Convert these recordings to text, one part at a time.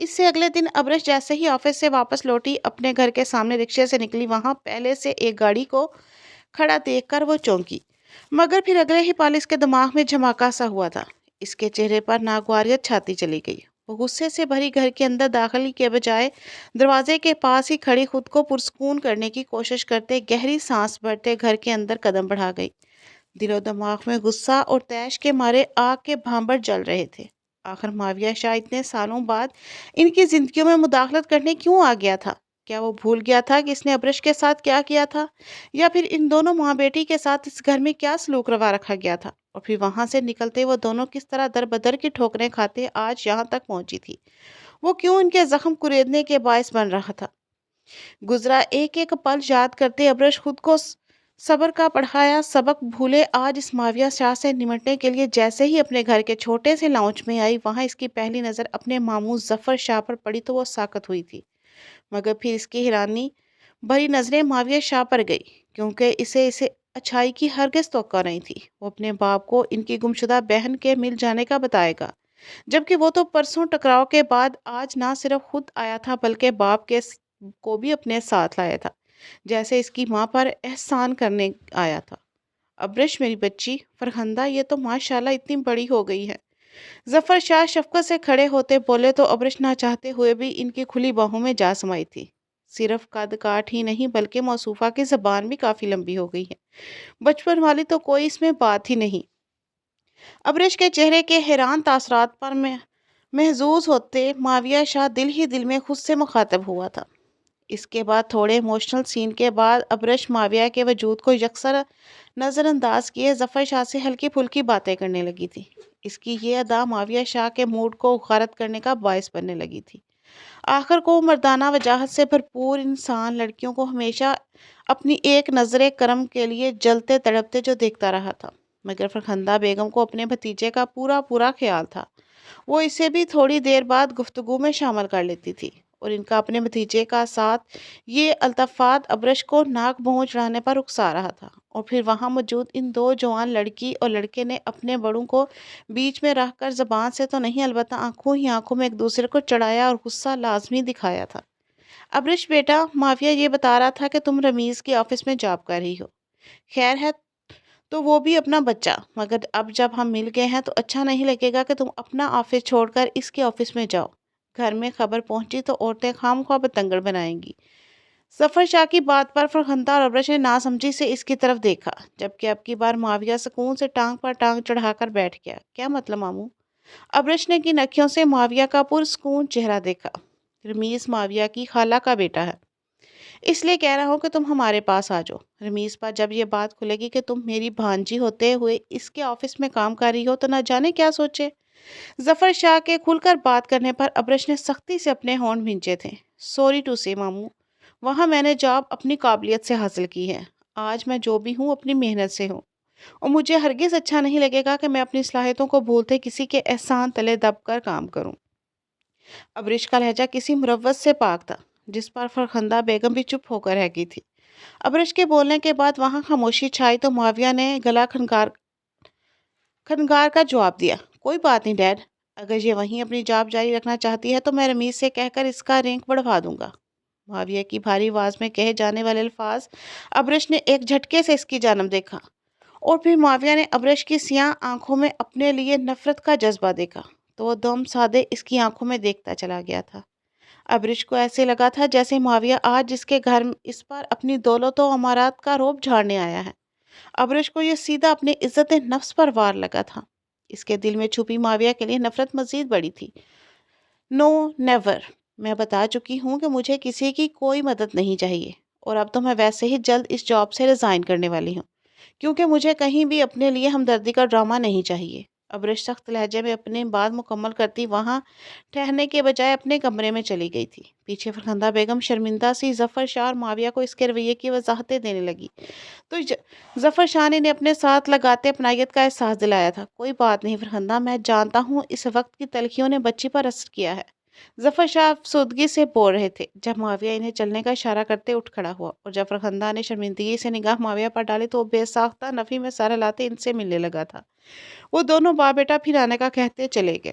اس سے اگلے دن ابرش جیسے ہی آفس سے واپس لوٹی اپنے گھر کے سامنے رکشے سے نکلی، وہاں پہلے سے ایک گاڑی کو کھڑا دیکھ کر وہ چونکی، مگر پھر اگلے ہی پل اس کے دماغ میں جھماکا سا ہوا تھا۔ اس کے چہرے پر ناگواریت چھاتی چلی گئی۔ وہ غصے سے بھری گھر کے اندر داخل کے بجائے دروازے کے پاس ہی کھڑی خود کو پرسکون کرنے کی کوشش کرتے گہری سانس بھرتے گھر کے اندر قدم بڑھا گئی۔ دل و دماغ میں غصہ اور طیش کے مارے آگ کے بھانبر جل رہے تھے۔ آخر ماویہ شاہ اتنے سالوں بعد ان کی زندگیوں میں مداخلت کرنے کیوں آ گیا تھا؟ کیا وہ بھول گیا تھا کہ اس نے ابرش کے ساتھ کیا کیا تھا؟ یا پھر ان دونوں ماں بیٹی کے ساتھ اس گھر میں کیا سلوک روا رکھا گیا تھا؟ اور پھر وہاں سے نکلتے وہ دونوں کس طرح در بدر کی ٹھوکریں کھاتے آج یہاں تک پہنچی تھی؟ وہ کیوں ان کے زخم کریدنے کے باعث بن رہا تھا؟ گزرا ایک ایک پل یاد کرتے ابرش خود کو صبر کا پڑھایا سبق بھولے آج اس ماویہ شاہ سے نمٹنے کے لیے جیسے ہی اپنے گھر کے چھوٹے سے لاؤنج میں آئی، وہاں اس کی پہلی نظر اپنے ماموں ظفر شاہ پر پڑی تو وہ ساکت ہوئی تھی، مگر پھر اس کی حیرانی بھری نظریں ماویہ شاہ پر گئی، کیونکہ اسے اچھائی کی ہرگز توقع نہیں تھی۔ وہ اپنے باپ کو ان کی گمشدہ بہن کے مل جانے کا بتائے گا، جبکہ وہ تو پرسوں ٹکراؤ کے بعد آج نہ صرف خود آیا تھا بلکہ باپ کو بھی اپنے ساتھ لایا تھا، جیسے اس کی ماں پر احسان کرنے آیا تھا۔ ابرش میری بچی فرخندہ، یہ تو ماشاءاللہ اتنی بڑی ہو گئی ہے۔ ظفر شاہ شفقت سے کھڑے ہوتے بولے تو ابرش نہ چاہتے ہوئے بھی ان کی کھلی باہوں میں جا سمائی تھی۔ صرف قد کاٹ ہی نہیں بلکہ موصوفہ کی زبان بھی کافی لمبی ہو گئی ہے، بچپن والی تو کوئی اس میں بات ہی نہیں۔ ابرش کے چہرے کے حیران تاثرات پر محظوظ ہوتے ماویہ شاہ دل ہی دل میں خود سے مخاطب ہوا تھا۔ اس کے بعد تھوڑے ایموشنل سین کے بعد ابرش ماویہ کے وجود کو یکسر نظر انداز کیے ظفر شاہ سے ہلکی پھلکی باتیں کرنے لگی تھی۔ اس کی یہ ادا ماویہ شاہ کے موڈ کو غارت کرنے کا باعث بننے لگی تھی۔ آخر کو مردانہ وجاہت سے بھرپور انسان لڑکیوں کو ہمیشہ اپنی ایک نظر کرم کے لیے جلتے تڑپتے جو دیکھتا رہا تھا، مگر فرخندہ بیگم کو اپنے بھتیجے کا پورا خیال تھا۔ وہ اسے بھی تھوڑی دیر بعد گفتگو میں شامل کر لیتی تھی، اور ان کا اپنے بھتیجے کا ساتھ یہ التفات ابرش کو ناک بھون چڑھانے پر اکسا رہا تھا۔ اور پھر وہاں موجود ان دو جوان لڑکی اور لڑکے نے اپنے بڑوں کو بیچ میں رکھ کر زبان سے تو نہیں البتہ آنکھوں ہی آنکھوں میں ایک دوسرے کو چڑھایا اور غصہ لازمی دکھایا تھا۔ ابرش بیٹا، ماویہ یہ بتا رہا تھا کہ تم رمیز کی آفس میں جاب کر رہی ہو۔ خیر ہے تو وہ بھی اپنا بچہ، مگر اب جب ہم مل گئے ہیں تو اچھا نہیں لگے گا کہ تم اپنا آفس چھوڑ کر اس کے آفس میں جاؤ۔ گھر میں خبر پہنچی تو عورتیں خام خواہ بتنگڑ بنائیں گی۔ ظفر شاہ کی بات پر فرخندہ اور ابرش نے ناسمجھی سے اس کی طرف دیکھا، جبکہ اب کی بار ماویہ سکون سے ٹانگ پر ٹانگ چڑھا کر بیٹھ گیا۔ کیا مطلب ماموں؟ ابرش نے کن اکھیوں سے ماویہ کا پرسکون چہرہ دیکھا۔ رمیز ماویہ کی خالہ کا بیٹا ہے، اس لیے کہہ رہا ہوں کہ تم ہمارے پاس آ جاؤ۔ رمیز پر جب یہ بات کھلے گی کہ تم میری بھانجی ہوتے ہوئے اس کے آفس میں کام کر رہی ہو تو نہ جانے کیا سوچے۔ ظفر شاہ کے کھل کر بات کرنے پر ابرش نے سختی سے اپنے ہونٹ بھینچے تھے۔ سوری ٹو سے ماموں، وہاں میں نے جاب اپنی قابلیت سے حاصل کی ہے۔ آج میں جو بھی ہوں اپنی محنت سے ہوں، اور مجھے ہرگز اچھا نہیں لگے گا کہ میں اپنی صلاحیتوں کو بھولتے کسی کے احسان تلے دب کر کام کروں۔ ابرش کا لہجہ کسی مروت سے پاک تھا، جس پر فرخندہ بیگم بھی چپ ہو کر رہ گئی تھی۔ ابرش کے بولنے کے بعد وہاں خاموشی چھائی تو ماویہ نے گلا کھنگار کر جواب دیا، کوئی بات نہیں ڈیڈ، اگر یہ وہیں اپنی جاب جاری رکھنا چاہتی ہے تو میں رمیز سے کہہ کر اس کا رینک بڑھوا دوں گا۔ ماویہ کی بھاری آواز میں کہے جانے والے الفاظ ابرش نے ایک جھٹکے سے اس کی جانب دیکھا، اور پھر ماویہ نے ابرش کی سیاہ آنکھوں میں اپنے لیے نفرت کا جذبہ دیکھا تو وہ دم سادے اس کی آنکھوں میں دیکھتا چلا گیا تھا۔ ابرش کو ایسے لگا تھا جیسے ماویہ آج جس کے گھر اس پر اپنی دولت و امارات کا رعب جھاڑنے آیا ہے۔ ابرش کو یہ سیدھا اپنی عزت نفس پر وار لگا تھا۔ اس کے دل میں چھپی ماویہ کے لیے نفرت مزید بڑی تھی۔ نو نیور، میں بتا چکی ہوں کہ مجھے کسی کی کوئی مدد نہیں چاہیے، اور اب تو میں ویسے ہی جلد اس جاب سے ریزائن کرنے والی ہوں، کیونکہ مجھے کہیں بھی اپنے لیے ہمدردی کا ڈرامہ نہیں چاہیے۔ ابرش سخت لہجے میں اپنی بات مکمل کرتی وہاں ٹھہرنے کے بجائے اپنے کمرے میں چلی گئی تھی۔ پیچھے فرخندہ بیگم شرمندہ سی ظفر شاہ اور ماویہ کو اس کے رویے کی وضاحتیں دینے لگی تو ظفر شاہ نے اپنے ساتھ لگاتے اپنائیت کا احساس دلایا تھا۔ کوئی بات نہیں فرخندہ، میں جانتا ہوں اس وقت کی تلخیوں نے بچی پر اثر کیا ہے۔ ظفر شاہ افسردگی سے بول رہے تھے جب ماویہ انہیں چلنے کا اشارہ کرتے اٹھ کھڑا ہوا، اور جب فرخندہ نے شرمندگی سے نگاہ ماویہ پر ڈالی تو وہ بے ساختہ نفی میں سر ہلاتے ان سے ملنے لگا تھا۔ وہ دونوں باپ بیٹا پھر آنے کا کہتے چلے گئے۔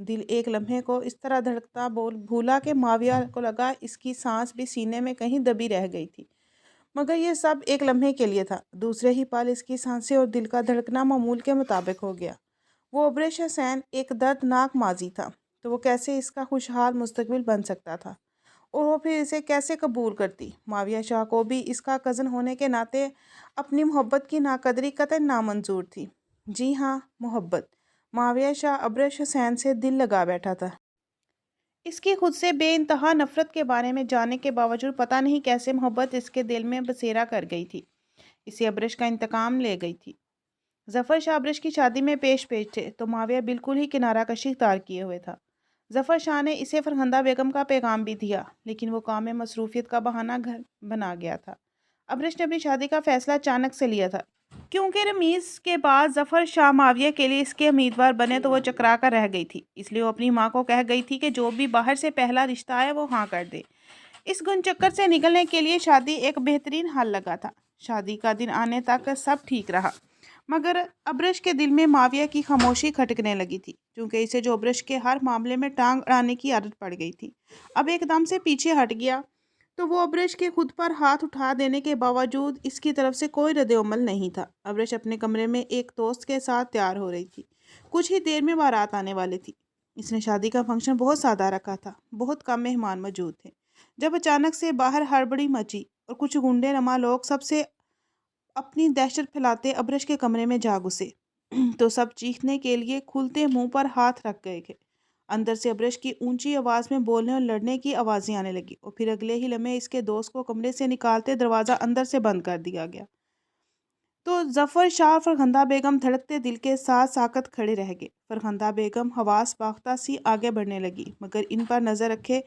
دل ایک لمحے کو اس طرح دھڑکتا بھولا کہ معاویہ کو لگا اس کی سانس بھی سینے میں کہیں دبی رہ گئی تھی، مگر یہ سب ایک لمحے کے لیے تھا۔ دوسرے ہی پل اس کی سانسیں اور دل کا دھڑکنا معمول کے مطابق ہو گیا۔ وہ ابرش حسین ایک دردناک ماضی تھا، تو وہ کیسے اس کا خوشحال مستقبل بن سکتا تھا، اور وہ پھر اسے کیسے قبول کرتی؟ معاویہ شاہ کو بھی اس کا کزن ہونے کے ناطے اپنی محبت کی ناقدری قطعاً نامنظور تھی۔ جی ہاں، محبت۔ معاویہ شاہ ابرش حسین سے دل لگا بیٹھا تھا۔ اس کی خود سے بے انتہا نفرت کے بارے میں جاننے کے باوجود پتہ نہیں کیسے محبت اس کے دل میں بسیرا کر گئی تھی، اسے ابرش کا انتقام لے گئی تھی۔ ظفر شاہ ابرش کی شادی میں پیش تھے تو معاویہ بالکل ہی کنارہ کشی اختیار کیے ہوئے تھا۔ ظفر شاہ نے اسے فرخندہ بیگم کا پیغام بھی دیا، لیکن وہ کام میں مصروفیت کا بہانہ گھر بنا گیا تھا۔ ابرش نے اپنی شادی کا فیصلہ اچانک سے لیا تھا، کیونکہ رمیز کے بعد ظفر شاہ معاویہ کے لیے اس کے امیدوار بنے تو وہ چکرا کر رہ گئی تھی، اس لیے وہ اپنی ماں کو کہہ گئی تھی کہ جو بھی باہر سے پہلا رشتہ آئے وہ ہاں کر دے۔ اس گن چکر سے نکلنے کے لیے شادی ایک بہترین حل لگا تھا۔ شادی کا دن آنے تک سب ٹھیک رہا، مگر ابرش کے دل میں معاویہ کی خاموشی کھٹکنے لگی تھی، کیونکہ اسے جو ابرش کے ہر معاملے میں ٹانگ اڑانے کی عادت پڑ گئی تھی اب ایک دم سے پیچھے ہٹ گیا۔ تو وہ ابرش کے خود پر ہاتھ اٹھا دینے کے باوجود اس کی طرف سے کوئی رد عمل نہیں تھا۔ ابرش اپنے کمرے میں ایک دوست کے ساتھ تیار ہو رہی تھی، کچھ ہی دیر میں بارات آنے والی تھی۔ اس نے شادی کا فنکشن بہت سادہ رکھا تھا، بہت کم مہمان موجود تھے۔ جب اچانک سے باہر ہڑبڑی مچی اور کچھ گنڈے نما لوگ سب سے اپنی دہشت پھیلاتے ابرش کے کمرے میں جا گھسے تو سب چیخنے کے لیے کھلتے منہ پر ہاتھ رکھ گئے تھے۔ اندر سے ابرش کی اونچی آواز میں بولنے اور لڑنے کی آوازیں آنے لگی، اور پھر اگلے ہی لمحے اس کے دوست کو کمرے سے نکالتے دروازہ اندر سے بند کر دیا گیا۔ تو ظفر شاہ اور فرخندہ بیگم دھڑکتے دل کے ساتھ ساکت کھڑے رہ گئے۔ فرخندہ بیگم حواس باختہ سی آگے بڑھنے لگی، مگر ان پر نظر رکھے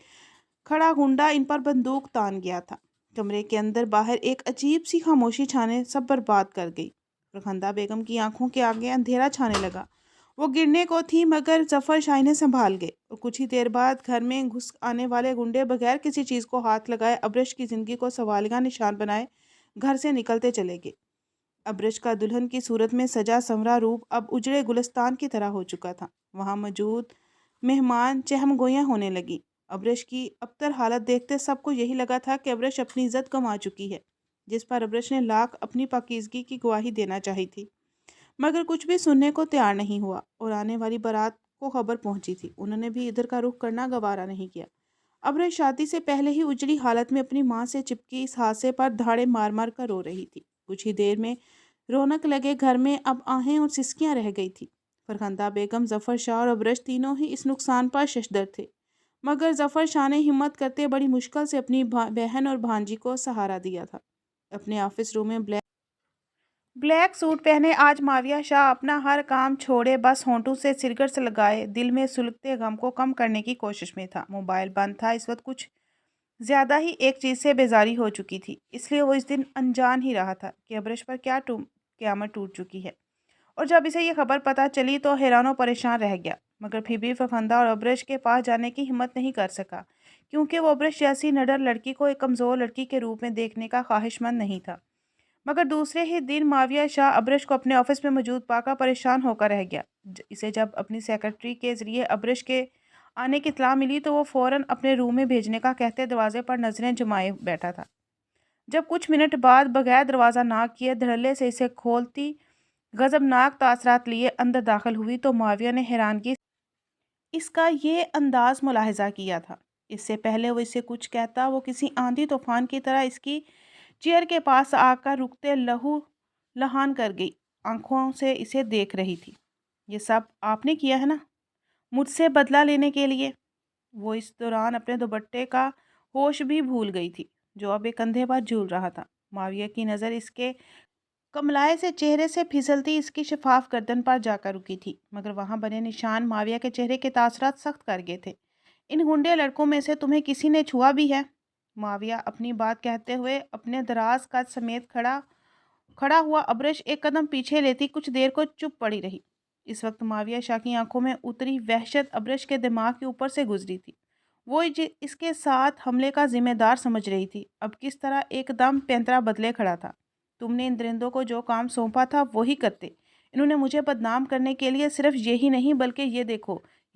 کھڑا گنڈا ان پر بندوق تان گیا تھا۔ کمرے کے اندر باہر ایک عجیب سی خاموشی چھانے سب برباد کر گئی۔ فرخندہ بیگم کی آنکھوں کے آگے اندھیرا چھانے لگا، وہ گرنے کو تھی مگر ظفر شاہ نے سنبھال گئے، اور کچھ ہی دیر بعد گھر میں گھس آنے والے گنڈے بغیر کسی چیز کو ہاتھ لگائے ابرش کی زندگی کو سوالیہ نشان بنائے گھر سے نکلتے چلے گئے۔ ابرش کا دلہن کی صورت میں سجا سنورا روپ اب اجڑے گلستان کی طرح ہو چکا تھا۔ وہاں موجود مہمان چہم گوئیاں ہونے لگی۔ ابرش کی ابتر حالت دیکھتے سب کو یہی لگا تھا کہ ابرش اپنی عزت گنوا چکی ہے، جس پر ابرش نے لاکھ اپنی پاکیزگی کی گواہی دینا چاہی تھی، مگر کچھ بھی سننے کو تیار نہیں ہوا۔ اور آنے والی بارات کو خبر پہنچی تھی، انہوں نے بھی ادھر کا رخ کرنا گوارا نہیں کیا۔ ابرش شادی سے پہلے ہی اجڑی حالت میں اپنی ماں سے چپکی اس حادثے پر دھاڑے مار مار کر رو رہی تھی۔ کچھ ہی دیر میں رونق لگے گھر میں اب آہیں اور سسکیاں رہ گئی تھی۔ فرخندہ بیگم، ظفر شاہ اور ابرش تینوں ہی اس نقصان پر ششدر تھے، مگر ظفر شاہ نے ہمت کرتے بڑی مشکل سے اپنی بہن اور بھانجی کو سہارا دیا تھا۔ اپنے آفس روم میں بلیک سوٹ پہنے آج معاویہ شاہ اپنا ہر کام چھوڑے بس ہونٹوں سے سرگرس لگائے دل میں سلگتے غم کو کم کرنے کی کوشش میں تھا۔ موبائل بند تھا، اس وقت کچھ زیادہ ہی ایک چیز سے بیزاری ہو چکی تھی، اس لیے وہ اس دن انجان ہی رہا تھا کہ ابرش پر کیا قیامت ٹوٹ چکی ہے۔ اور جب اسے یہ خبر پتہ چلی تو حیران و پریشان رہ گیا، مگر پھر بھی فرخندہ اور ابرش کے پاس جانے کی ہمت نہیں کر سکا، کیونکہ وہ ابرش جیسی نڈر لڑکی کو ایک کمزور لڑکی کے روپ میں دیکھنے کا خواہش مند نہیں تھا۔ مگر دوسرے ہی دن معاویہ شاہ ابرش کو اپنے آفس میں موجود پا کر پریشان ہو کر رہ گیا۔ اسے جب اپنی سیکرٹری کے ذریعے ابرش کے آنے کی اطلاع ملی تو وہ فوراً اپنے روم میں بھیجنے کا کہتے دروازے پر نظریں جمائے بیٹھا تھا۔ جب کچھ منٹ بعد بغیر دروازہ ناک کیے دھڑلے سے اسے کھولتی غضبناک تاثرات لیے اندر داخل ہوئی تو معاویہ نے حیرانگی اس کا یہ انداز ملاحظہ کیا تھا۔ اس سے پہلے وہ اسے کچھ کہتا وہ کسی آندھی طوفان کی طرح اس کی چیئر کے پاس آ کر رکتے لہو لہان کر گئی آنکھوں سے اسے دیکھ رہی تھی۔ یہ سب آپ نے کیا ہے نا، مجھ سے بدلہ لینے کے لیے؟ وہ اس دوران اپنے دوپٹے کا ہوش بھی بھول گئی تھی جو اب ایک کندھے پر جھول رہا تھا۔ معاویہ کی نظر اس کے کملائے سے چہرے سے پھسلتی اس کی شفاف گردن پر جا کر رکی تھی، مگر وہاں بنے نشان معاویہ کے چہرے کے تاثرات سخت کر گئے تھے۔ ان گنڈے لڑکوں میں سے تمہیں کسی نے چھوا بھی ہے؟ معاویہ اپنی بات کہتے ہوئے اپنے دراز قد سمیت کھڑا ہوا ابرش ایک قدم پیچھے لیتی کچھ دیر کو چپ پڑی رہی۔ اس وقت معاویہ شاہ کی آنکھوں میں اتری وحشت ابرش کے دماغ کے اوپر سے گزری تھی۔ وہ اس کے ساتھ حملے کا ذمہ دار سمجھ رہی تھی، اب کس طرح ایک دم پینترا بدلے کھڑا تھا۔ تم نے ان درندوں کو جو کام سونپا تھا وہی کرتے، انہوں نے مجھے بدنام کرنے کے لیے صرف یہی نہیں بلکہ یہ دیکھو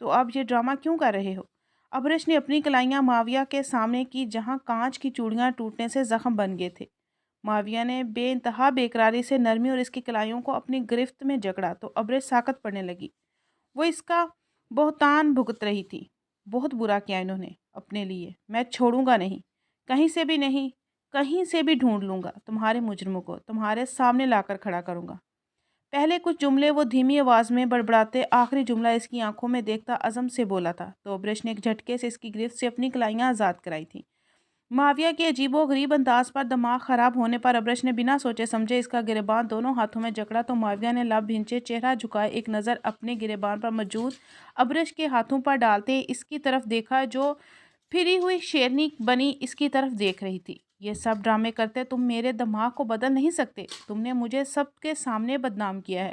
تو اب یہ ڈرامہ کیوں کر رہے ہو؟ ابرش نے اپنی کلائیاں معاویہ کے سامنے کی، جہاں کانچ کی چوڑیاں ٹوٹنے سے زخم بن گئے تھے۔ معاویہ نے بے انتہا بے قراری سے نرمی اور اس کی کلائیوں کو اپنی گرفت میں جکڑا تو ابرش ساکت پڑنے لگی۔ وہ اس کا بہتان بھگت رہی تھی۔ بہت برا کیا انہوں نے اپنے لیے، میں چھوڑوں گا نہیں، کہیں سے بھی نہیں، کہیں سے بھی ڈھونڈ لوں گا تمہارے مجرموں کو، تمہارے سامنے لا کر کھڑا کروں گا۔ پہلے کچھ جملے وہ دھیمی آواز میں بڑبڑاتے، آخری جملہ اس کی آنکھوں میں دیکھتا عزم سے بولا تھا تو ابرش نے ایک جھٹکے سے اس کی گرفت سے اپنی کلائیاں آزاد کرائی تھیں۔ معاویہ کے عجیب و غریب انداز پر دماغ خراب ہونے پر ابرش نے بنا سوچے سمجھے اس کا گریبان دونوں ہاتھوں میں جکڑا تو معاویہ نے لب بھینچے چہرہ جھکائے ایک نظر اپنے گریبان پر موجود ابرش کے ہاتھوں پر ڈالتے اس کی طرف دیکھا جو پھری ہوئی شیرنی بنی اس کی طرف دیکھ رہی تھی۔ یہ سب ڈرامے کرتے تم میرے دماغ کو بدل نہیں سکتے، تم نے مجھے سب کے سامنے بدنام کیا ہے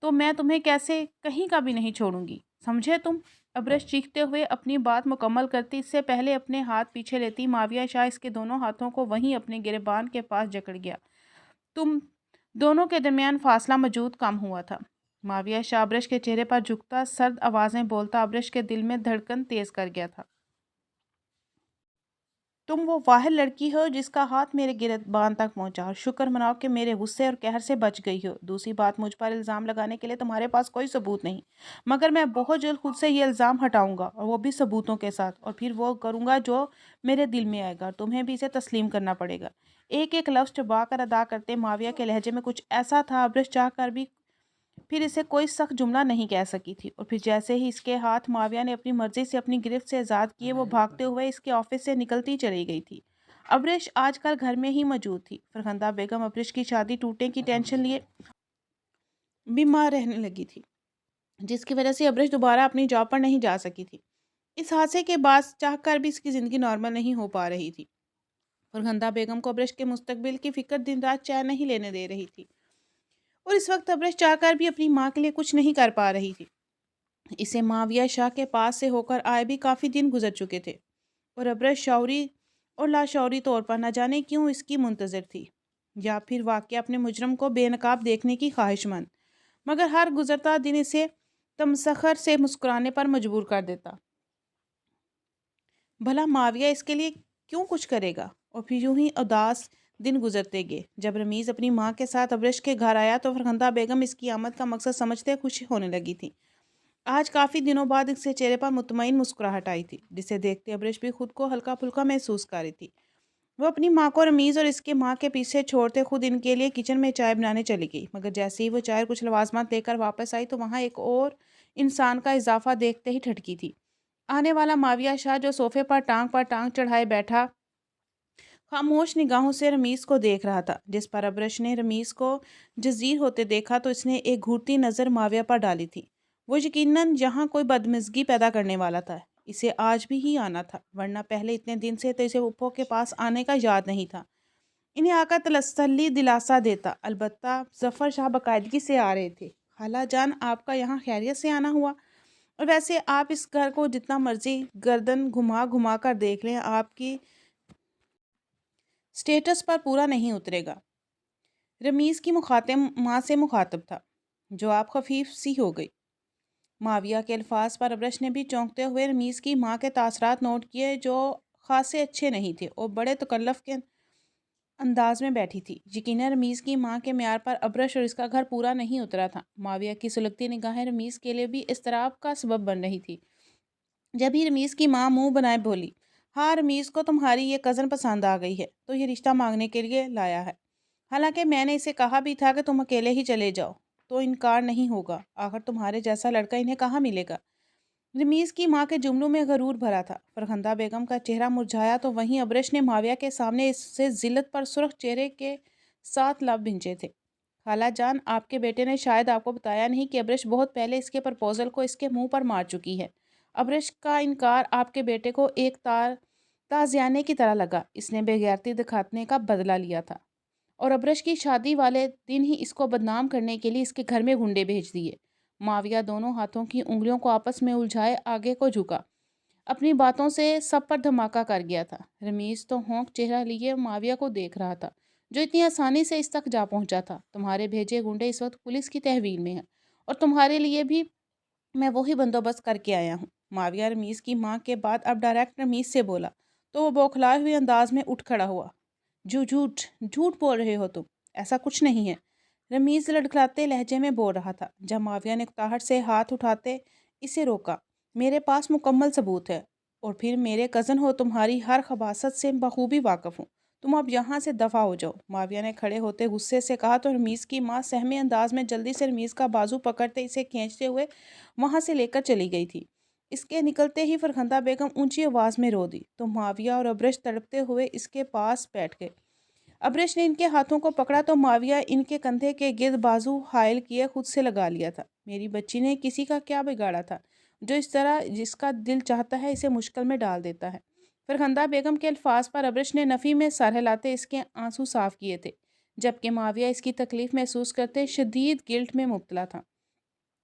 تو میں تمہیں کیسے کہیں کا بھی نہیں چھوڑوں گی، سمجھے تم؟ ابرش چیختے ہوئے اپنی بات مکمل کرتی اس سے پہلے اپنے ہاتھ پیچھے لیتی معاویہ شاہ اس کے دونوں ہاتھوں کو وہیں اپنے گریبان کے پاس جکڑ گیا۔ تم دونوں کے درمیان فاصلہ موجود کم ہوا تھا۔ معاویہ شاہ ابرش کے چہرے پر جھکتا، سرد آوازیں بولتا ابرش کے دل میں دھڑکن تیز کر گیا تھا۔ تم وہ واحد لڑکی ہو جس کا ہاتھ میرے گریبان تک پہنچا اور شکر مناؤ کہ میرے غصے اور قہر سے بچ گئی ہو۔ دوسری بات، مجھ پر الزام لگانے کے لیے تمہارے پاس کوئی ثبوت نہیں، مگر میں بہت جلد خود سے یہ الزام ہٹاؤں گا اور وہ بھی ثبوتوں کے ساتھ، اور پھر وہ کروں گا جو میرے دل میں آئے گا اور تمہیں بھی اسے تسلیم کرنا پڑے گا۔ ایک ایک لفظ چبا کر ادا کرتے معاویہ کے لہجے میں کچھ ایسا تھا ابرش چاہ کر بھی پھر اسے کوئی سخت جملہ نہیں کہہ سکی تھی، اور پھر جیسے ہی اس کے ہاتھ معاویہ نے اپنی مرضی سے اپنی گرفت سے آزاد کیے وہ بھاگتے ہوئے اس کے آفس سے نکلتی چلی گئی تھی۔ ابرش آج کل گھر میں ہی موجود تھی۔ فرخندہ بیگم ابرش کی شادی ٹوٹنے کی ٹینشن لیے بیمار رہنے لگی تھی، جس کی وجہ سے ابرش دوبارہ اپنی جاب پر نہیں جا سکی تھی۔ اس حادثے کے بعد چاہ کر بھی اس کی زندگی نارمل نہیں ہو پا رہی تھی۔ فرخندہ بیگم کو ابرش کے مستقبل کی فکر دن رات چین نہیں لینے دے رہی تھی، اور اس وقت ابرش چاہ کر بھی اپنی ماں کے لیے کچھ نہیں کر پا رہی تھی۔ اسے معاویہ شاہ کے پاس سے ہو کر آئے بھی کافی دن گزر چکے تھے، اور ابرش شعوری اور لاشعوری طور پر نہ جانے کیوں اس کی منتظر تھی، یا پھر واقعہ اپنے مجرم کو بے نقاب دیکھنے کی خواہش مند، مگر ہر گزرتا دن اسے تمسخر سے مسکرانے پر مجبور کر دیتا۔ بھلا معاویہ اس کے لیے کیوں کچھ کرے گا؟ اور پھر یوں ہی اداس دن گزرتے گئے۔ جب رمیز اپنی ماں کے ساتھ ابرش کے گھر آیا تو فرخندہ بیگم اس کی آمد کا مقصد سمجھتے خوشی ہونے لگی تھی۔ آج کافی دنوں بعد اس کے چہرے پر مطمئن مسکراہٹ آئی تھی، جسے دیکھتے ابرش بھی خود کو ہلکا پھلکا محسوس کر رہی تھی۔ وہ اپنی ماں کو رمیز اور اس کے ماں کے پیچھے چھوڑتے خود ان کے لیے کچن میں چائے بنانے چلی گئی، مگر جیسے ہی وہ چائے کچھ لوازمات لے کر واپس آئی تو وہاں ایک اور انسان کا اضافہ دیکھتے ہی ٹھٹکی تھی۔ آنے والا معاویہ شاہ جو صوفے پر ٹانگ چڑھائے بیٹھا خاموش نگاہوں سے رمیز کو دیکھ رہا تھا۔ جس پر ابرش نے رمیز کو جزیر ہوتے دیکھا تو اس نے ایک گھورتی نظر معاویہ پر ڈالی تھی۔ وہ یقیناً یہاں کوئی بدمزگی پیدا کرنے والا تھا، اسے آج بھی ہی آنا تھا، ورنہ پہلے اتنے دن سے تو اسے پھپھو کے پاس آنے کا یاد نہیں تھا۔ انہیں آ کر تسلی دلاسا دیتا، البتہ ظفر شاہ باقاعدگی سے آ رہے تھے۔ خالہ جان، آپ کا یہاں خیریت سے آنا ہوا؟ اور ویسے آپ اس گھر کو جتنا مرضی گردن گھما گھما کر دیکھ لیں، آپ کی سٹیٹس پر پورا نہیں اترے گا۔ رمیز کی مخاطب ماں سے مخاطب تھا، جو آپ خفیف سی ہو گئی۔ معاویہ کے الفاظ پر ابرش نے بھی چونکتے ہوئے رمیز کی ماں کے تاثرات نوٹ کیے، جو خاصے اچھے نہیں تھے اور بڑے تکلف کے انداز میں بیٹھی تھی۔ یقیناً رمیز کی ماں کے معیار پر ابرش اور اس کا گھر پورا نہیں اترا تھا۔ معاویہ کی سلگتی نگاہیں رمیز کے لیے بھی اضطراب کا سبب بن رہی تھی۔ جب ہی رمیز کی ماں منہ بنائے بولی، ہاں رمیز کو تمہاری یہ کزن پسند آ گئی ہے تو یہ رشتہ مانگنے کے لیے لایا ہے، حالانکہ میں نے اسے کہا بھی تھا کہ تم اکیلے ہی چلے جاؤ تو انکار نہیں ہوگا، آخر تمہارے جیسا لڑکا انہیں کہاں ملے گا۔ رمیز کی ماں کے جملوں میں غرور بھرا تھا۔ فرخندہ بیگم کا چہرہ مرجھایا تو وہیں ابرش نے معاویہ کے سامنے اس سے ذلت پر سرخ چہرے کے ساتھ لب بھینچے تھے۔ خالہ جان، آپ کے بیٹے نے شاید آپ کو بتایا نہیں کہ ابرش بہت پہلے اس کے پرپوزل کو اس کے منہ پر مار چکی ہے۔ ابرش کا انکار آپ کے بیٹے کو ایک تازیانے کی طرح لگا، اس نے بے غیرتی دکھانے کا بدلہ لیا تھا، اور ابرش کی شادی والے دن ہی اس کو بدنام کرنے کے لیے اس کے گھر میں گنڈے بھیج دیے۔ معاویہ دونوں ہاتھوں کی انگلیوں کو آپس میں الجھائے آگے کو جھکا، اپنی باتوں سے سب پر دھماکہ کر گیا تھا۔ رمیز تو ہونک چہرہ لیے معاویہ کو دیکھ رہا تھا، جو اتنی آسانی سے اس تک جا پہنچا تھا۔ تمہارے بھیجے گنڈے اس وقت پولیس کی تحویل میں ہیں اور تمہارے لیے بھی میں وہی بندوبست کر کے آیا ہوں۔ معاویہ رمیز کی ماں کے بعد اب ڈائریکٹ رمیز سے بولا تو وہ بوکھلائے ہوئے انداز میں اٹھ کھڑا ہوا۔ جھوٹ جھوٹ بول رہے ہو تم، ایسا کچھ نہیں ہے، رمیز لڑکھڑاتے لہجے میں بول رہا تھا جب معاویہ نے اکتاہٹ سے ہاتھ اٹھاتے اسے روکا۔ میرے پاس مکمل ثبوت ہے، اور پھر میرے کزن ہو، تمہاری ہر خباثت سے بخوبی واقف ہوں، تم اب یہاں سے دفع ہو جاؤ۔ معاویہ نے کھڑے ہوتے غصے سے کہا تو رمیز کی ماں سہمے انداز میں جلدی سے رمیز کا بازو پکڑتے اسے کھینچتے ہوئے وہاں سے لے کر چلی گئی تھی۔ اس کے نکلتے ہی فرخندہ بیگم اونچی آواز میں رو دی تو معاویہ اور ابرش تڑپتے ہوئے اس کے پاس بیٹھ گئے۔ ابرش نے ان کے ہاتھوں کو پکڑا تو معاویہ ان کے کندھے کے گرد بازو حائل کیے خود سے لگا لیا تھا۔ میری بچی نے کسی کا کیا بگاڑا تھا جو اس طرح جس کا دل چاہتا ہے اسے مشکل میں ڈال دیتا ہے؟ فرخندہ بیگم کے الفاظ پر ابرش نے نفی میں سر ہلاتے اس کے آنسو صاف کیے تھے، جبکہ معاویہ اس کی تکلیف محسوس کرتے شدید گلٹ میں مبتلا تھا۔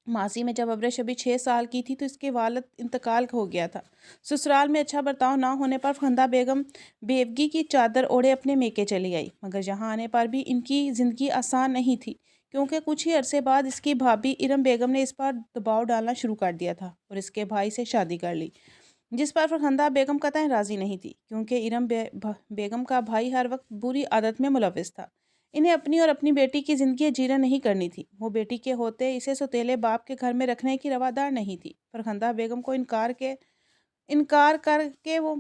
ماضی میں جب ابرش ابھی 6 سال کی تھی تو اس کے والد انتقال ہو گیا تھا۔ سسرال میں اچھا برتاؤ نہ ہونے پر فرخندہ بیگم بیوگی کی چادر اوڑھے اپنے میکے چلی آئی، مگر یہاں آنے پر بھی ان کی زندگی آسان نہیں تھی، کیونکہ کچھ ہی عرصے بعد اس کی بھابھی ارم بیگم نے اس پر دباؤ ڈالنا شروع کر دیا تھا اور اس کے بھائی سے شادی کر لی، جس پر فرخندہ بیگم قطعاً راضی نہیں تھی، کیونکہ ارم بیگم کا بھائی ہر وقت بری عادت میں ملوث تھا۔ انہیں اپنی اور اپنی بیٹی کی زندگی جیرن نہیں کرنی تھی۔ وہ بیٹی کے ہوتے اسے سوتیلے باپ کے گھر میں رکھنے کی روادار نہیں تھی۔ فرخندہ بیگم کو انکار کر کے وہ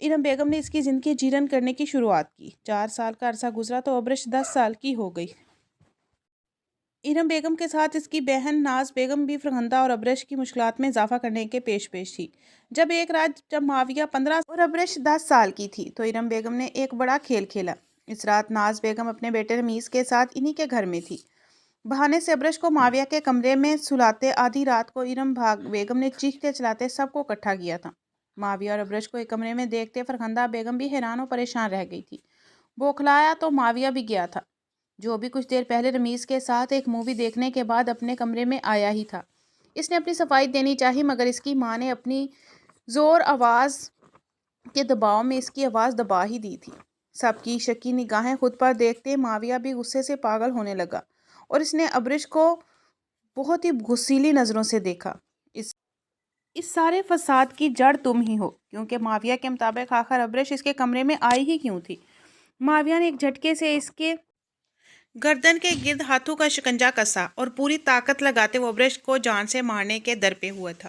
ارم بیگم نے اس کی زندگی جیرن کرنے کی شروعات کی۔ 4 سال کا عرصہ گزرا تو ابرش 10 سال کی ہو گئی۔ ارم بیگم کے ساتھ اس کی بہن ناز بیگم بھی فرخندہ اور ابرش کی مشکلات میں اضافہ کرنے کے پیش تھی۔ جب ایک رات جب معاویہ 15 اور ابرش 10 سال کی تھی تو ارم بیگم نے ایک بڑا کھیل کھیلا۔ اس رات ناز بیگم اپنے بیٹے رمیز کے ساتھ انہی کے گھر میں تھی۔ بہانے سے ابرش کو معاویہ کے کمرے میں سلاتے آدھی رات کو ارم بیگم نے چیختے چلاتے سب کو اکٹھا کیا تھا۔ معاویہ اور ابرش کو ایک کمرے میں دیکھتے فرخندہ بیگم بھی حیران و پریشان رہ گئی تھی۔ بوکھلایا تو معاویہ بھی گیا تھا، جو بھی کچھ دیر پہلے رمیز کے ساتھ ایک مووی دیکھنے کے بعد اپنے کمرے میں آیا ہی تھا۔ اس نے اپنی صفائی دینی چاہی، مگر اس کی ماں نے اپنی زور آواز کے دباؤ میں اس کی آواز دبا ہی دی تھی۔ سب کی شکی نگاہیں خود پر دیکھتے معاویہ بھی غصے سے پاگل ہونے لگا اور اس نے ابرش کو بہت ہی غصیلی نظروں سے دیکھا۔ اس سارے فساد کی جڑ تم ہی ہو، کیونکہ معاویہ کے مطابق آخر ابرش اس کے کمرے میں آئی ہی کیوں تھی؟ معاویہ نے ایک جھٹکے سے اس کے گردن کے گرد ہاتھوں کا شکنجا کسا اور پوری طاقت لگاتے وہ ابرش کو جان سے مارنے کے در پہ ہوا تھا۔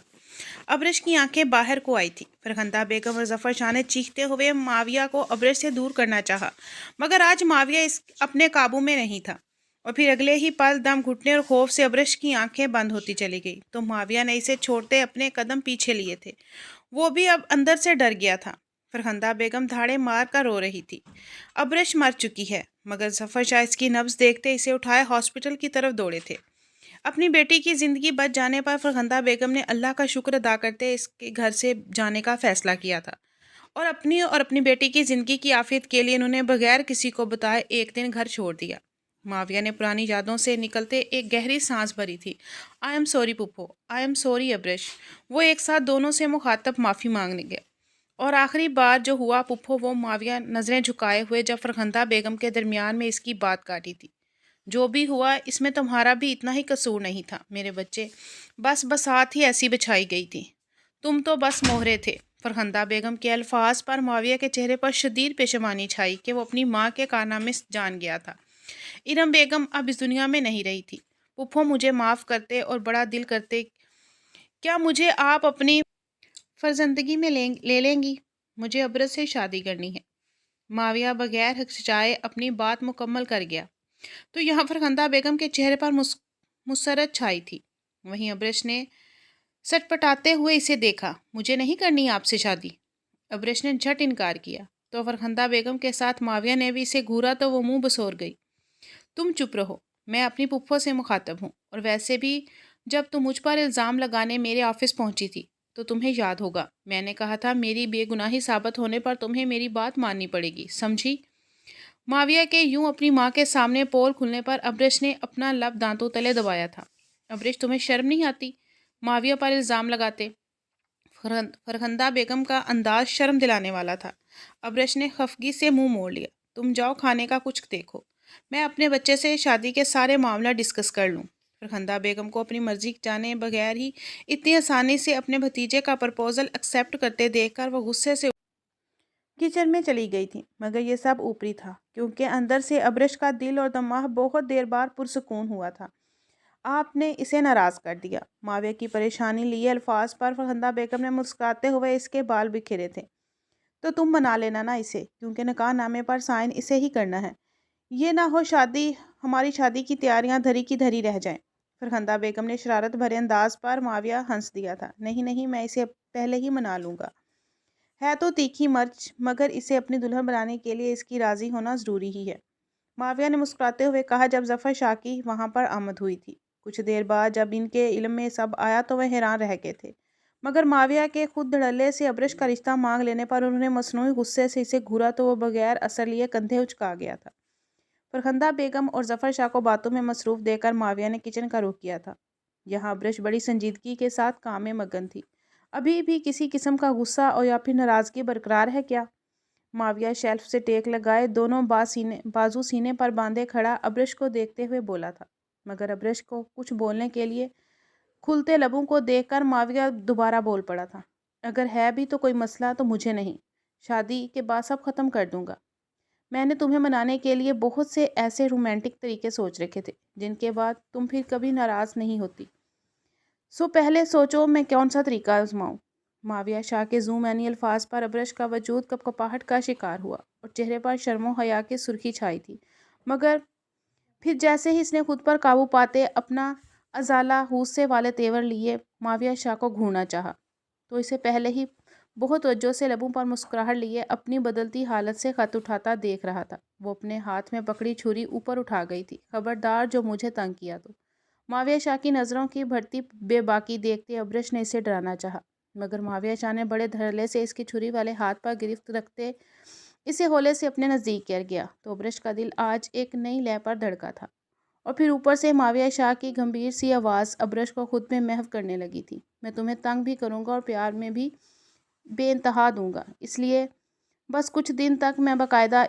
ابرش کی آنکھیں باہر کو آئی تھی۔ فرخندہ بیگم اور ظفر شاہ نے چیختے ہوئے معاویہ کو ابرش سے دور کرنا چاہا، مگر آج معاویہ اپنے قابو میں نہیں تھا، اور پھر اگلے ہی پل دم گھٹنے اور خوف سے ابرش کی آنکھیں بند ہوتی چلی گئی تو معاویہ نے اسے چھوڑتے اپنے قدم پیچھے لیے تھے۔ وہ بھی اب اندر سے ڈر گیا تھا۔ فرخندہ بیگم دھاڑے مار کر رو رہی تھی۔ ابرش مر چکی ہے، مگر ظفر شاہ اس کی نبض دیکھتے اسے اٹھائے ہاسپٹل کی طرف دوڑے تھے۔ اپنی بیٹی کی زندگی بچ جانے پر فرخندہ بیگم نے اللہ کا شکر ادا کرتے اس کے گھر سے جانے کا فیصلہ کیا تھا، اور اپنی بیٹی کی زندگی کی عافیت کے لیے انہوں نے بغیر کسی کو بتائے ایک دن گھر چھوڑ دیا۔ معاویہ نے پرانی یادوں سے نکلتے ایک گہری سانس بھری تھی۔ آئی ایم سوری پپھو، آئی ایم سوری ابرش۔ وہ ایک ساتھ دونوں سے مخاطب معافی مانگنے گئے۔ اور آخری بار جو ہوا پپھو، وہ معاویہ نظریں جھکائے ہوئے جب فرخندہ بیگم کے درمیان میں اس کی بات کاٹی تھی۔ جو بھی ہوا اس میں تمہارا بھی اتنا ہی قصور نہیں تھا میرے بچے، بس بسات ہی ایسی بچھائی گئی تھی، تم تو بس مہرے تھے۔ فرخندہ بیگم کے الفاظ پر معاویہ کے چہرے پر شدید پشیمانی چھائی کہ وہ اپنی ماں کے کارنامے جان گیا تھا۔ ارم بیگم اب اس دنیا میں نہیں رہی تھی۔ پپھو مجھے معاف کرتے اور بڑا دل کرتے، کیا مجھے آپ اپنی فرزندگی میں لے لیں گی؟ مجھے ابرش سے شادی کرنی ہے۔ معاویہ بغیر ہچکچائے اپنی بات مکمل کر گیا تو یہاں فرخندہ بیگم کے چہرے پر مسرت چھائی تھی۔ وہیں ابرش نے سٹ پٹاتے ہوئے اسے دیکھا۔ مجھے نہیں کرنی آپ سے شادی۔ ابرش نے جھٹ انکار کیا تو فرخندہ بیگم کے ساتھ معاویہ نے بھی اسے گھورا تو وہ منہ بسور گئی۔ تم چپ رہو، میں اپنی پپھو سے مخاطب ہوں، اور ویسے بھی جب تم مجھ پر الزام لگانے میرے آفس پہنچی تھی تو تمہیں یاد ہوگا میں نے کہا تھا میری بے گناہی ثابت ہونے پر تمہیں میری بات ماننی پڑے گی، سمجھی؟ معاویہ کے یوں اپنی ماں کے سامنے پول کھلنے پر ابرش نے اپنا لب دانتوں تلے دبایا تھا۔ ابرش تمہیں شرم نہیں آتی معاویہ پر الزام لگاتے؟ فرخندہ بیگم کا انداز شرم دلانے والا تھا۔ ابرش نے خفگی سے منہ موڑ لیا۔ تم جاؤ کھانے کا کچھ دیکھو، میں اپنے بچے سے شادی کے سارے معاملہ ڈسکس کر لوں۔ فرخندہ بیگم کو اپنی مرضی جانے بغیر ہی اتنی آسانی سے اپنے بھتیجے کا پرپوزل ایکسیپٹ کرتے دیکھ کر وہ غصے سے کچن میں چلی گئی تھی، مگر یہ سب اوپری تھا، کیونکہ اندر سے ابرش کا دل اور دماغ بہت دیر بعد پرسکون ہوا تھا۔ آپ نے اسے ناراض کر دیا۔ ماویہ کی پریشانی لیے الفاظ پر فرخندہ بیگم نے مسکراتے ہوئے اس کے بال بکھیرے تھے۔ تو تم منا لینا نا اسے، کیونکہ نکاح نامے پر سائن اسے ہی کرنا ہے۔ یہ نہ ہو ہماری شادی کی تیاریاں دھری کی دھری رہ جائیں۔ فرخندہ بیگم نے شرارت بھرے انداز پر ماویہ ہنس دیا تھا۔ نہیں نہیں، میں اسے پہلے ہی منا لوں گا۔ ہے تو تیکھی مرچ، مگر اسے اپنی دلہن بنانے کے لیے اس کی راضی ہونا ضروری ہی ہے، ماویہ نے مسکراتے ہوئے کہا جب ظفر شاہ کی وہاں پر آمد ہوئی تھی۔ کچھ دیر بعد جب ان کے علم میں سب آیا تو وہ حیران رہ گئے تھے، مگر ماویہ کے خود دھڑلے سے ابرش کا رشتہ مانگ لینے پر انہوں نے مصنوعی غصے سے اسے گھورا تو وہ بغیر اثر لیے کندھے اچکا گیا تھا۔ فرخندہ بیگم اور ظفر شاہ کو باتوں میں مصروف دیکھ کر ماویہ نے کچن کا رخ کیا تھا۔ یہاں ابرش بڑی سنجیدگی کے ساتھ کام میں مگن تھی۔ ابھی بھی کسی قسم کا غصہ اور یا پھر ناراضگی برقرار ہے کیا؟ ماویہ شیلف سے ٹیک لگائے دونوں بازو سینے پر باندھے کھڑا ابرش کو دیکھتے ہوئے بولا تھا، مگر ابرش کو کچھ بولنے کے لیے کھلتے لبوں کو دیکھ کر ماویہ دوبارہ بول پڑا تھا۔ اگر ہے بھی تو کوئی مسئلہ تو مجھے نہیں، شادی کے بعد سب ختم کر دوں گا۔ میں نے تمہیں منانے کے لیے بہت سے ایسے رومانٹک طریقے سوچ رکھے تھے جن کے بعد تم پھر کبھی ناراض نہیں ہوتی، سو پہلے سوچو میں کون سا طریقہ آزماؤں۔ ماویہ شاہ کے زوں معنی الفاظ پر ابرش کا وجود کپکپاہٹ کا شکار ہوا اور چہرے پر شرم و حیا کی سرخی چھائی تھی، مگر پھر جیسے ہی اس نے خود پر قابو پاتے اپنا ازالہ غصے والے تیور لیے ماویہ شاہ کو گھورنا چاہا تو اسے پہلے ہی بہت توجہ سے لبوں پر مسکراہٹ لیے اپنی بدلتی حالت سے خط اٹھاتا دیکھ رہا تھا۔ وہ اپنے ہاتھ میں پکڑی چھری اوپر اٹھا گئی تھی۔ خبردار جو مجھے تنگ کیا تو۔ ماویہ شاہ کی نظروں کی بڑھتی بے باکی دیکھتے ابرش نے اسے ڈرانا چاہا، مگر ماویہ شاہ نے بڑے دھڑلے سے اس کی چھری والے ہاتھ پر گرفت رکھتے اسے ہولے سے اپنے نزدیک کر گیا تو ابرش کا دل آج ایک نئی لے پر دھڑکا تھا، اور پھر اوپر سے ماویہ شاہ کی گمبھیر سی آواز ابرش کو خود میں محو کرنے لگی تھی۔ میں تمہیں تنگ بھی کروں گا اور پیار میں بھی بے انتہا دوں گا، اس لیے بس کچھ دن تک میں باقاعدہ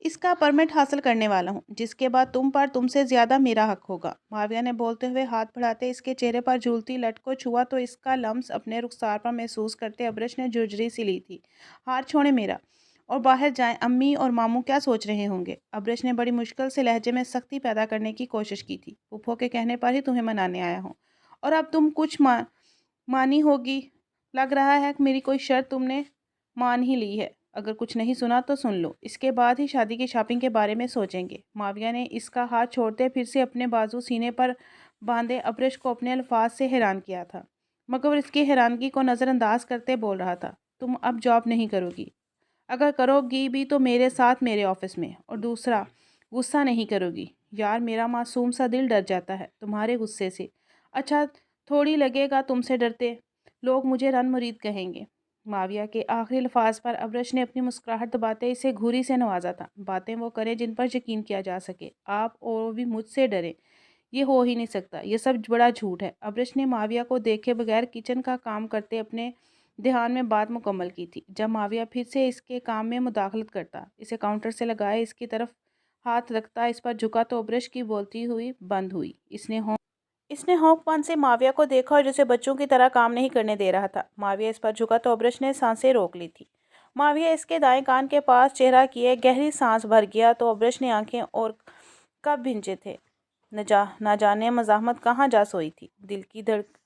اس کا پرمٹ حاصل کرنے والا ہوں، جس کے بعد تم سے زیادہ میرا حق ہوگا۔ ماویہ نے بولتے ہوئے ہاتھ بڑھاتے اس کے چہرے پر جھولتی لٹ کو چھوا تو اس کا لمس اپنے رخسار پر محسوس کرتے ابرش نے جھرجھری سی لی تھی۔ ہاتھ چھوڑیں میرا اور باہر جائیں، امی اور ماموں کیا سوچ رہے ہوں گے؟ ابرش نے بڑی مشکل سے لہجے میں سختی پیدا کرنے کی کوشش کی تھی۔ پھپھو کے کہنے پر ہی تمہیں منانے آیا ہوں، اور اب تم کچھ مانی ہوگی، لگ رہا ہے کہ میری کوئی شرط تم نے مان ہی لی ہے۔ اگر کچھ نہیں سنا تو سن لو، اس کے بعد ہی شادی کی شاپنگ کے بارے میں سوچیں گے۔ ماویہ نے اس کا ہاتھ چھوڑتے پھر سے اپنے بازو سینے پر باندھے ابرش کو اپنے الفاظ سے حیران کیا تھا، مگر اس کی حیرانگی کو نظر انداز کرتے بول رہا تھا، تم اب جاب نہیں کرو گی، اگر کرو گی بھی تو میرے ساتھ میرے آفس میں، اور دوسرا غصہ نہیں کرو گی۔ یار میرا معصوم سا دل ڈر جاتا ہے تمہارے غصے سے۔ اچھا تھوڑی لگے گا تم سے ڈرتے، لوگ مجھے رن مرید کہیں گے۔ ماویہ کے آخری الفاظ پر ابرش نے اپنی مسکراہٹ دباتے اسے گھوری سے نوازا تھا۔ باتیں وہ کریں جن پر یقین کیا جا سکے، آپ اور بھی مجھ سے ڈریں، یہ ہو ہی نہیں سکتا، یہ سب بڑا جھوٹ ہے۔ ابرش نے ماویہ کو دیکھے بغیر کچن کا کام کرتے اپنے دھیان میں بات مکمل کی تھی۔ جب ماویہ پھر سے اس کے کام میں مداخلت کرتا، اسے کاؤنٹر سے لگائے اس کی طرف ہاتھ رکھتا اس پر جھکا تو ابرش کی بولتی ہوئی بند ہوئی۔ اس نے ہونک پن سے ماویہ کو دیکھا اور جسے بچوں کی طرح کام نہیں کرنے دے رہا تھا۔ ماویہ اس پر جھکا تو ابرش نے سانسیں روک لی تھی۔ ماویہ اس کے دائیں کان کے پاس چہرہ کیے گہری سانس بھر گیا تو ابرش نے آنکھیں اور کب بھنجے تھے، نہ جانے مزاحمت کہاں جا سوئی تھی۔ دل کی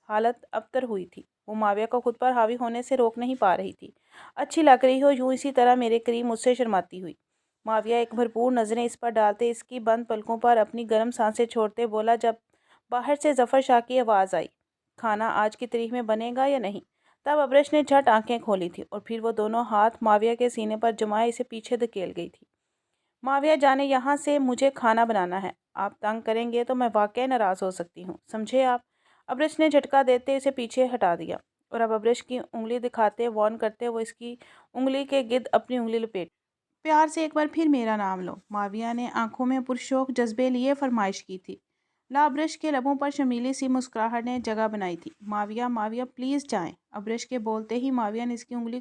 حالت ابتر ہوئی تھی، وہ ماویہ کو خود پر حاوی ہونے سے روک نہیں پا رہی تھی۔ اچھی لگ رہی ہو یوں اسی طرح میرے قریب مجھ سے شرماتی ہوئی۔ ماویہ ایک بھرپور نظریں اس پر ڈالتے اس کی بند پلکوں پر اپنی گرم سانسیں چھوڑتے بولا جب باہر سے ظفر شاہ کی آواز آئی، کھانا آج کی تاریخ میں بنے گا یا نہیں؟ تب ابرش نے جھٹ آنکھیں کھولی تھی اور پھر وہ دونوں ہاتھ ماویہ کے سینے پر جمائے اسے پیچھے دھکیل گئی تھی۔ ماویہ جانے یہاں سے مجھے کھانا بنانا ہے، آپ تنگ کریں گے تو میں واقعی ناراض ہو سکتی ہوں، سمجھے آپ؟ ابرش نے جھٹکا دیتے اسے پیچھے ہٹا دیا اور اب ابرش کی انگلی دکھاتے وارن کرتے وہ اس کی انگلی کے گرد اپنی انگلی لپیٹ، پیار سے ایک بار پھر میرا نام لو، ماویہ نے آنکھوں میں پرشوق جذبے لیے فرمائش کی تھی۔ لا ابرش کے لبوں پر شمیلی سی مسکراہٹ نے جگہ بنائی تھی۔ ماویہ پلیز جائیں۔ ابرش کے بولتے ہی ماویہ نے اس کی انگلی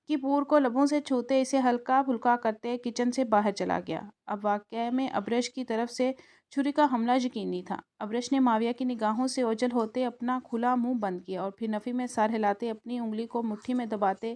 کی پور کو لبوں سے چھوتے اسے ہلکا پھلکا کرتے کچن سے باہر چلا گیا۔ اب واقعے میں ابرش کی طرف سے چھری کا حملہ یقینی تھا۔ ابرش نے ماویہ کی نگاہوں سے اوجھل ہوتے اپنا کھلا منہ بند کیا اور پھر نفی میں سر ہلاتے اپنی انگلی کو مٹھی میں دباتے